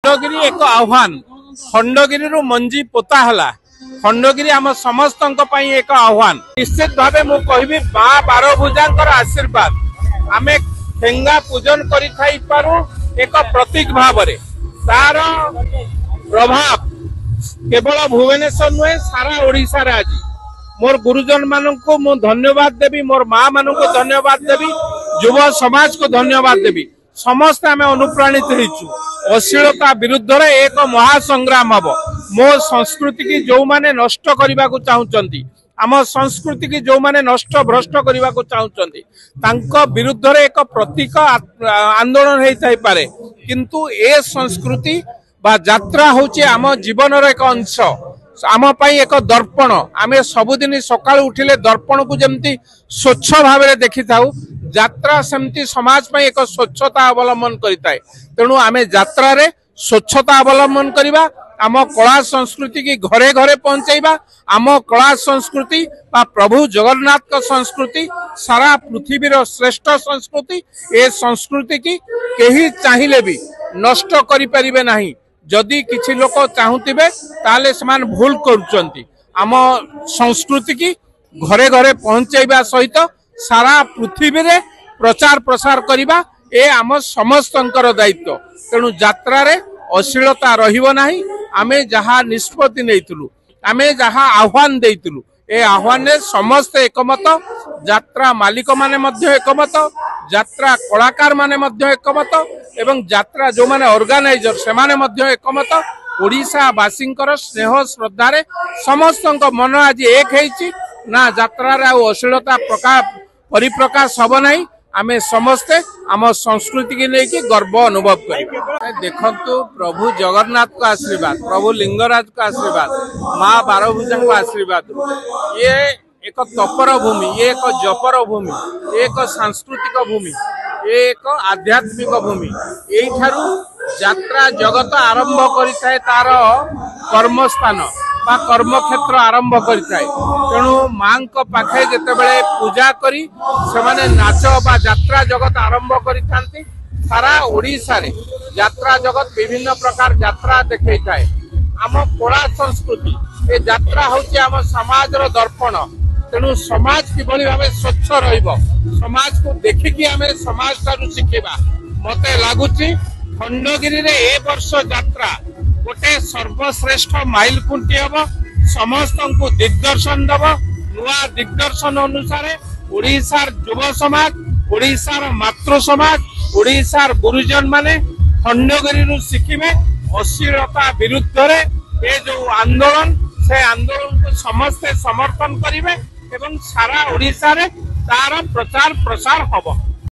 खंडगिरी एक आह्वान खंडगिरी मंजी पोता हला खंडगिरी आम समस्त एक आह्वान निश्चित भाव मुझे कहबी माँ बारभुजा आशीर्वाद आमे ठेंगा पूजन करू एक प्रतीक भाव तार प्रभाव केवल भुवनेश्वर नुहे सारा ओडिशा रे आज मोर गुरुजन मान को मु धन्यवाद देवी मोर माँ मान को धन्यवाद देवी युव समाज को धन्यवाद देवी समस्त आम अनुप्राणित होइछु अश्लीलता विरुद्ध रे एक महासंग्राम हम मो संस्कृति की जो माने नष्ट करने को चाहूचंती आम संस्कृति की जो माने नष्ट भ्रष्ट करने को चाहूचंती तांको विरुद्ध रे एक प्रतीक आंदोलन होई पारे किंतु ए संस्कृति बा यात्रा होचे आम जीवन रो एक अंश आम पाई एक दर्पण आमे सबुदिन सकाळु उठिले दर्पण को जमती स्वच्छ भाव में देखि थाउ यात्रा सेमती समाज पाई एक स्वच्छता अवलंबन करिताय तेणु आमे यात्रा रे स्वच्छता अवलंबन करिबा आम कला संस्कृति की घरे घरे पहुंचाइबा आम कला संस्कृति बा प्रभु जगन्नाथ का संस्कृति सारा पृथ्वी रो श्रेष्ठ संस्कृति ए संस्कृति की केही चाहिए भी नष्ट करि परिबे नाही जदि किछि लोक चाहुतिबे ताले समान भूल करूचंती आम संस्कृति की घरे घरे पहुंचाइबा सहित सारा पृथ्वी रे प्रचार प्रसार करिबा ए आम समस्तंकर दायित्व तेणु यात्रा रे अश्लीलता रहिबो नाही आमे जहा निष्पत्ति नैतलु आमे जहा आह्वान देइतलु ए आह्वान ने समस्त एकमत यात्रा मालिक माने मध्य एकमत यात्रा कलाकार माने मध्य एकमत एवं यात्रा जो माने ऑर्गेनाइजर से माने मध्य एकमत ओडिशा वासींकर स्नेह श्रद्धा रे समस्त मन आज एक हेछि ना यात्रा रे अश्लीलता परिप्रकाश हब नाही आमे समस्ते आम संस्कृति की लेकिन गर्व अनुभव कर देखु प्रभु जगन्नाथ को आशीर्वाद प्रभु लिंगराज को आशीर्वाद माँ बारभुजा को आशीर्वाद ये एक तपर भूमि ये एक जपर भूमि ये एक सांस्कृतिक भूमि ये एक आध्यात्मिक भूमि यही यात्रा जगत आरंभ करिଥାଏ तार कर्मस्थान बा कर्मक्षेत्र आरंभ करिଥାଏ तेणु माँ पाखे जेतेबेले पूजा करी से माने नाच बा यात्रा जगत आरंभ करिथांती सारा ओडिशा रे यात्रा जगत विभिन्न प्रकार यात्रा देखैଥାଏ आम कला संस्कृति ए यात्रा होची आम समाज रो दर्पण तेणु समाज किभली भावे स्वच्छ रहिबो समाज को देखिकी आमे समाज तारु शिखिबा मते लागुची खंडगिरी रे ए वर्ष यात्रा गोटे सर्वश्रेष्ठ माइल खुंटी हम समस्त को दिग्दर्शन दब नुआ दिग्दर्शन अनुसार ओडिशार युव समाज ओडिशार मातृ समाज ओडिशार गुरुजन माने खंडगिरी शिखिबे अश्लीलता विरुद्ध रे ए जो आंदोलन से आंदोलन को समस्ते समर्थन करिवे एवं सारा ओडिशा रे तार प्रचार प्रसार हब।